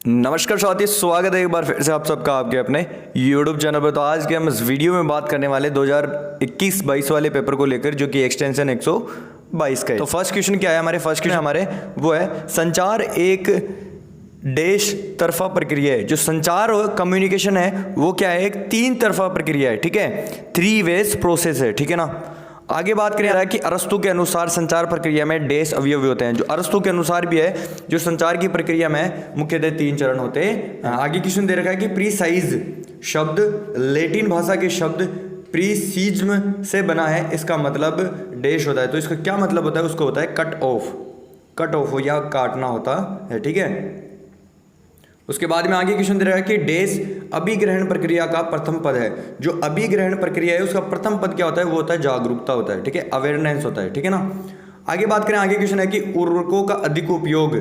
नमस्कार साथी, स्वागत है एक बार फिर से आप सबका आपके अपने YouTube चैनल पर। तो आज के हम इस वीडियो में बात करने वाले 2021-22 वाले पेपर को लेकर, जो कि एक्सटेंशन 122 का है। तो फर्स्ट क्वेश्चन क्या है हमारे? फर्स्ट क्वेश्चन हमारे वो है, संचार एक देश तरफा प्रक्रिया है। जो संचार और कम्युनिकेशन है वो क्या है? एक तीन तरफा प्रक्रिया है, ठीक है, 3 वेज प्रोसेस है, ठीक है ना। आगे बात करें रहा है कि अरस्तु के अनुसार संचार प्रक्रिया में डैश अवयव होते हैं। जो अरस्तु के अनुसार भी है, जो संचार की प्रक्रिया में मुख्यतः 3 चरण होते हैं। आगे क्वेश्चन दे रखा है कि प्रीसाइज शब्द लैटिन भाषा के शब्द प्रीसीज्म से बना है, इसका मतलब डैश होता है। तो इसका क्या मतलब होता है? उसको होता है कट ऑफ या काटना होता है, ठीक है। उसके बाद में आगे क्वेश्चन दे रहा है कि डैश अभिग्रहण प्रक्रिया का प्रथम पद है। जो अभिग्रहण प्रक्रिया है उसका प्रथम पद क्या होता है? वो होता है जागरूकता होता है, ठीक है, अवेयरनेस होता है, ठीक है ना। आगे बात करें, आगे क्वेश्चन है कि उर्वरकों का अधिक उपयोग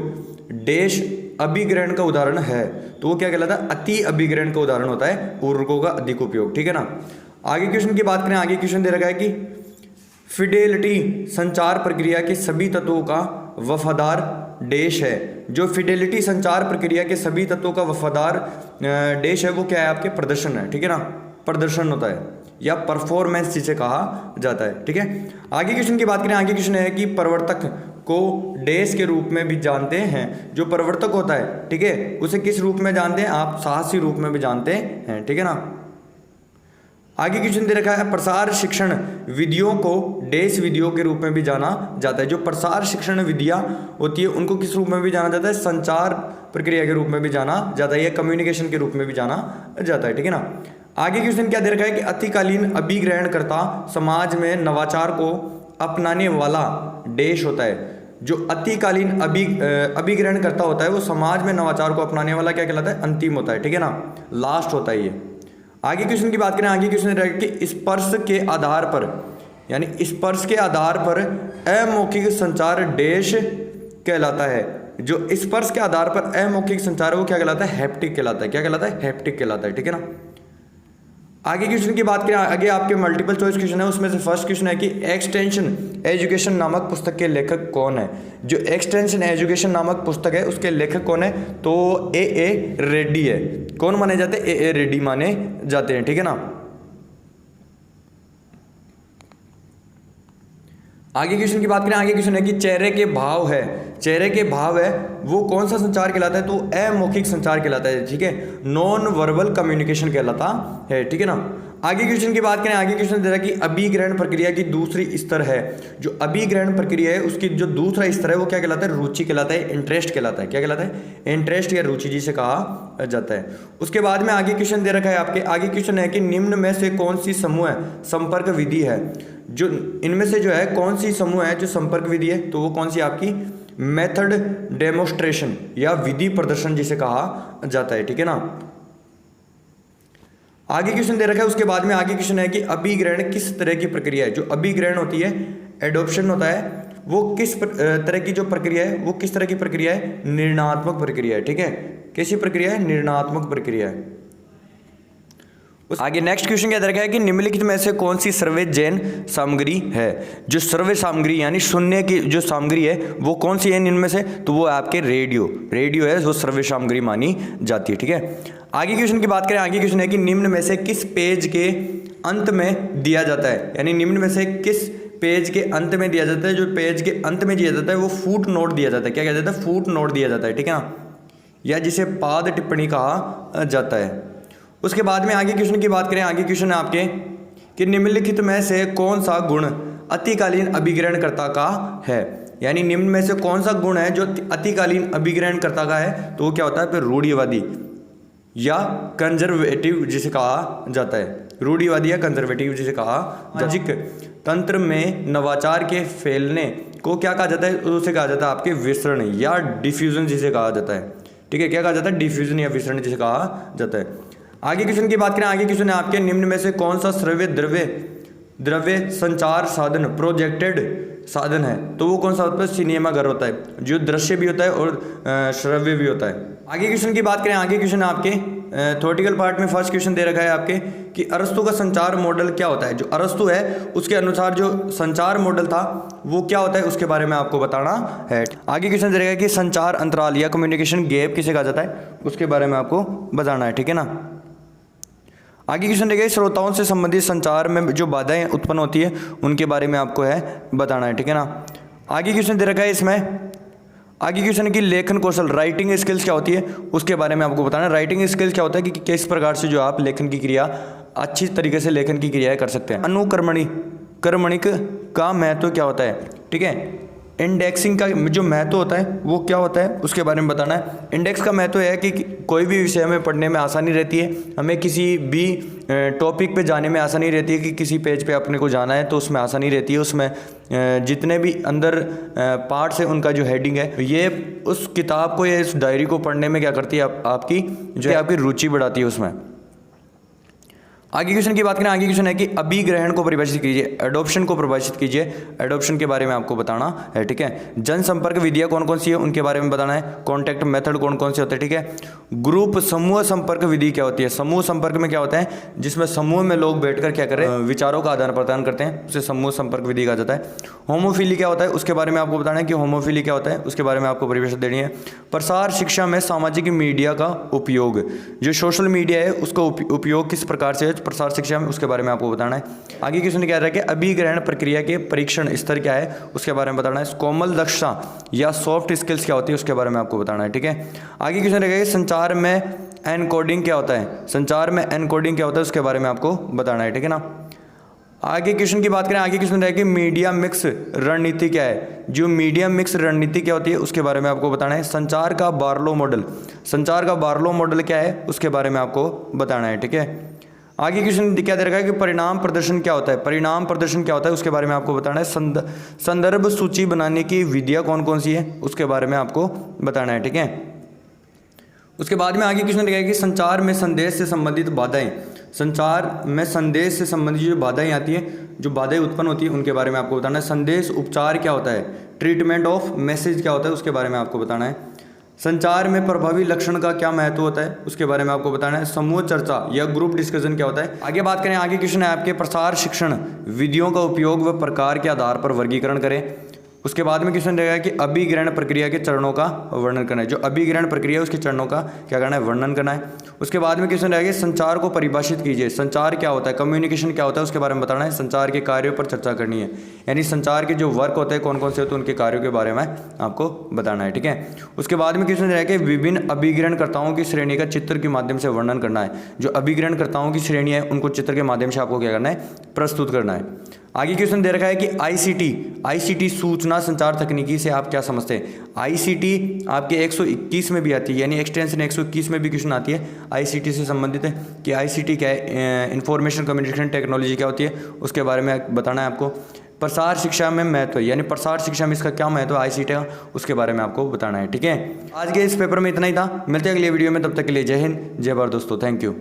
डैश अभिग्रहण का उदाहरण है। तो वो क्या कहलाता है? अति अभिग्रहण का उदाहरण होता है उर्वरकों का अधिक उपयोग, ठीक है ना। आगे क्वेश्चन की बात करें, आगे क्वेश्चन दे रखा है कि फिडेलिटी संचार प्रक्रिया के सभी तत्वों का वफादार डैश है। जो फिडेलिटी संचार प्रक्रिया के सभी तत्वों का वफादार डैश है वो क्या है? आपके प्रदर्शन है, ठीक है ना, प्रदर्शन होता है या परफॉर्मेंस जिसे कहा जाता है, ठीक है। आगे क्वेश्चन की बात करें, आगे क्वेश्चन है कि प्रवर्तक को डैश के रूप में भी जानते हैं। जो प्रवर्तक होता है, ठीक है, उसे किस रूप में जानते हैं? आप साहसी रूप में भी जानते हैं, ठीक है ना। आगे क्वेश्चन दे रखा है, प्रसार शिक्षण विधियों को डैश विधियों के रूप में भी जाना जाता है। जो प्रसार शिक्षण विधियां होती है उनको किस रूप में भी जाना जाता है? संचार प्रक्रिया के रूप में भी जाना जाता है या कम्युनिकेशन के रूप में भी जाना जाता है, ठीक है ना। आगे क्वेश्चन क्या दे रखा है कि अतिकालीन अभिग्रहणकर्ता समाज में नवाचार को अपनाने वाला डैश होता है। जो अतिकालीन अभिग्रहणकर्ता होता है वो समाज में नवाचार को अपनाने वाला क्या कहलाता है? अंतिम होता है, ठीक है ना, लास्ट होता है ये। आगे क्वेश्चन की बात करें, आगे क्वेश्चन कि स्पर्श के आधार पर, यानी स्पर्श के आधार पर अमौखिक संचार डैश कहलाता है। जो स्पर्श के आधार पर अमौखिक संचार है वो क्या कहलाता है? हैप्टिक कहलाता है। क्या कहलाता है? हैप्टिक कहलाता है, ठीक है ना। आगे क्वेश्चन की बात करें, आगे आपके मल्टीपल चॉइस क्वेश्चन है, उसमें से फर्स्ट क्वेश्चन है कि एक्सटेंशन एजुकेशन नामक पुस्तक के लेखक कौन है। जो एक्सटेंशन एजुकेशन नामक पुस्तक है उसके लेखक कौन है? तो ए रेड्डी है। कौन माने जाते हैं? ए रेड्डी माने जाते हैं, ठीक है ना। आगे क्वेश्चन की बात करें, आगे क्वेश्चन है कि चेहरे के भाव है वो कौन सा संचार कहलाता है? तो अमौखिक संचार कहलाता है, ठीक है, नॉन वर्बल कम्युनिकेशन कहलाता है, ठीक है ना। आगे क्वेश्चन की बात करें, आगे क्वेश्चन दे रहा है कि अभिग्रहण प्रक्रिया की दूसरी स्तर है। जो अभिग्रहण प्रक्रिया है उसकी जो दूसरा स्तर है वो क्या कहलाता है? रुचि कहलाता है, इंटरेस्ट कहलाता है। क्या कहलाता है? इंटरेस्ट या रुचि जिसे कहा जाता है। उसके बाद में आगे क्वेश्चन दे रखा है आपके, आगे क्वेश्चन है कि निम्न में से कौन सी समूह संपर्क विधि है। जो इनमें से जो है कौन सी समूह है जो संपर्क विधि है? तो वो कौन सी? आपकी मेथड डेमोस्ट्रेशन या विधि प्रदर्शन जिसे कहा जाता है, ठीक है ना। आगे क्वेश्चन दे रखा है, उसके बाद में आगे क्वेश्चन है कि अभिग्रहण किस तरह की प्रक्रिया है। जो अभिग्रहण होती है, एडॉप्शन होता है, वो किस तरह की जो प्रक्रिया है वो किस तरह की प्रक्रिया है? निर्णयात्मक प्रक्रिया है, ठीक है। कैसी प्रक्रिया है? निर्णयात्मक प्रक्रिया है। आगे नेक्स्ट क्वेश्चन क्या दे रखा है कि निम्नलिखित में से कौन सी सर्वजन सामग्री है। जो सर्व सामग्री यानी शून्य की जो सामग्री है वो कौन सी है इनमें से? तो वो आपके रेडियो है, वो सर्व सामग्री मानी जाती है, ठीक है। आगे क्वेश्चन की बात करें, आगे क्वेश्चन है कि निम्न में से किस पेज के अंत में दिया जाता है। यानी निम्न में से किस पेज के अंत में दिया जाता है। जो पेज के अंत में दिया जाता है वो फुट नोट दिया जाता है। क्या कहा जाता है? फुट नोट दिया जाता है, ठीक है ना, या जिसे पाद टिप्पणी कहा जाता है। उसके बाद में आगे क्वेश्चन की बात करें, आगे क्वेश्चन है आपके कि निम्नलिखित में से कौन सा गुण अतिकालीन अभिग्रहणकर्ता का है। यानी निम्न में से कौन सा गुण है जो अतिकालीन अभिग्रहणकर्ता का है? तो वो क्या होता है? फिर रूढ़िवादी या कंजर्वेटिव जिसे कहा जाता है। रूढ़िवादी या कंजर्वेटिव जिसे कहा सामाजिक तंत्र में नवाचार के फैलने को क्या कहा जाता है? उसे कहा जाता है आपके विसरण या डिफ्यूजन जिसे कहा जाता है, ठीक है। क्या कहा जाता है? डिफ्यूजन या विसरण जिसे कहा जाता है। आगे क्वेश्चन की बात करें, आगे क्वेश्चन है आपके निम्न में से कौन सा श्रव्य द्रव्य संचार साधन प्रोजेक्टेड साधन है। तो वो कौन सा होता है? सिनेमा घर होता है, जो दृश्य भी होता है और श्रव्य भी होता है। आगे क्वेश्चन की बात करें, आगे क्वेश्चन है आपके थ्योरेटिकल पार्ट में फर्स्ट क्वेश्चन दे रखा है आपके कि अरस्तु का संचार मॉडल क्या होता है। जो अरस्तु है उसके अनुसार जो संचार मॉडल था वो क्या होता है उसके बारे में आपको बताना है। आगे क्वेश्चन दे रखा है कि संचार अंतराल या कम्युनिकेशन गैप किसे कहा जाता है उसके बारे में आपको बताना है, ठीक है ना। आगे क्वेश्चन देखिए श्रोताओं से संबंधित संचार में जो बाधाएं उत्पन्न होती है उनके बारे में आपको है बताना है, ठीक है ना। आगे क्वेश्चन दे रखा है इसमें, आगे क्वेश्चन की लेखन कौशल राइटिंग स्किल्स क्या होती है उसके बारे में आपको बताना है। राइटिंग स्किल्स क्या होता है कि किस प्रकार से जो आप लेखन की क्रिया अच्छी तरीके से लेखन की क्रियाएं कर सकते हैं। कर्मणिक का महत्व क्या होता है, ठीक है। इंडेक्सिंग का जो महत्व होता है वो क्या होता है उसके बारे में बताना है। इंडेक्स का महत्व है कि कोई भी विषय में पढ़ने में आसानी रहती है, हमें किसी भी टॉपिक पे जाने में आसानी रहती है कि किसी पेज पे अपने को जाना है तो उसमें आसानी रहती है। उसमें जितने भी अंदर पार्ट्स है उनका जो हेडिंग है ये उस किताब को या इस डायरी को पढ़ने में क्या करती है आपकी जो है आपकी रुचि बढ़ाती है उसमें। आगे क्वेश्चन की बात करें, आगे क्वेश्चन है कि अभिग्रहण को परिभाषित कीजिए, एडॉप्शन को परिभाषित कीजिए। एडॉप्शन के बारे में आपको बताना है, ठीक है। जनसंपर्क विधियां कौन कौन सी है उनके बारे में बताना है। कॉन्टैक्ट मेथड कौन कौन से होते हैं, ठीक है। ग्रुप समूह संपर्क विधि क्या होती है। समूह संपर्क में क्या होता है जिसमें समूह में लोग बैठकर क्या कर रहे हैं विचारों का आदान प्रदान करते हैं, उसे समूह संपर्क विधि कहा जाता है। होमोफिली क्या होता है उसके बारे में आपको बताना है कि होमोफिली क्या होता है उसके बारे में आपको परिभाषा देनी है। प्रसार शिक्षा में सामाजिक मीडिया का उपयोग, जो सोशल मीडिया है उसका उपयोग किस प्रकार से प्रसार शिक्षा में उसके बारे में आपको बताना है। आगे क्वेश्चन क्या रहा है कि अभिग्रहण प्रक्रिया के परीक्षण स्तर क्या है उसके बारे में बताना है। कोमल दक्षता या सॉफ्ट स्किल्स क्या होती है उसके बारे में आपको बताना है, ठीक है। आगे क्वेश्चन रहेगा संचार में एनकोडिंग क्या होता है। संचार में एनकोडिंग क्या होता है उसके बारे में आपको बताना है, ठीक है ना। आगे क्वेश्चन की बात करें, आगे क्वेश्चन रहेगा कि मीडिया मिक्स रणनीति क्या है। जो मीडिया मिक्स रणनीति क्या होती है उसके बारे में आपको बताना है। संचार का बार्लो मॉडल, संचार का बार्लो मॉडल क्या है उसके बारे में आपको बताना है, ठीक है। आगे क्वेश्चन क्या दे रखा है कि परिणाम प्रदर्शन क्या होता है। परिणाम प्रदर्शन क्या होता है उसके बारे में आपको बताना है। संदर्भ सूची बनाने की विधियां कौन कौन सी है उसके बारे में आपको बताना है, ठीक है। उसके बाद में आगे क्वेश्चन रहेगा कि संचार में संदेश से संबंधित बाधाएं, संचार में संदेश से संबंधित जो बाधाएं आती है, जो बाधाएं उत्पन्न होती है उनके बारे में आपको बताना है। संदेश उपचार क्या होता है, ट्रीटमेंट ऑफ मैसेज क्या होता है उसके बारे में आपको बताना है। संचार में प्रभावी लक्षण का क्या महत्व होता है उसके बारे में आपको बताना है। समूह चर्चा या ग्रुप डिस्कशन क्या होता है। आगे बात करें, आगे क्वेश्चन है आपके प्रसार शिक्षण विधियों का उपयोग व प्रकार के आधार पर वर्गीकरण करें। उसके बाद में क्वेश्चन रहेगा कि अभिग्रहण प्रक्रिया के चरणों का वर्णन करना है। जो अभिग्रहण प्रक्रिया है उसके चरणों का क्या करना है, वर्णन करना है। उसके बाद में क्वेश्चन रहेगा संचार को परिभाषित कीजिए। संचार क्या होता है, कम्युनिकेशन क्या होता है उसके बारे में बताना है। संचार के कार्यों पर चर्चा करनी है, यानी संचार के जो वर्क होते हैं कौन कौन से होते हैं उनके कार्यों के बारे में आपको बताना है, ठीक है। उसके बाद में क्वेश्चन रहेगा कि विभिन्न अभिग्रहणकर्ताओं की श्रेणी का चित्र के माध्यम से वर्णन करना है। जो अभिग्रहणकर्ताओं की श्रेणी है उनको चित्र के माध्यम से आपको क्या करना है, प्रस्तुत करना है। आगे क्वेश्चन दे रखा है कि आईसीटी सूचना संचार तकनीकी से आप क्या समझते हैं। आईसीटी आपके 121 में भी आती है, यानी एक्सटेंशन 121 में भी क्वेश्चन आती है आईसीटी से संबंधित है कि आईसीटी क्या है, इंफॉर्मेशन कम्युनिकेशन टेक्नोलॉजी क्या होती है उसके बारे में बताना है आपको। प्रसार शिक्षा में महत्व, यानी प्रसार शिक्षा में इसका क्या महत्व है आईसीटी का उसके बारे में आपको बताना है, ठीक है। आज के इस पेपर में इतना ही था, मिलते हैं अगले वीडियो में, तब तक के लिए जय हिंद जय भारत दोस्तों, थैंक यू।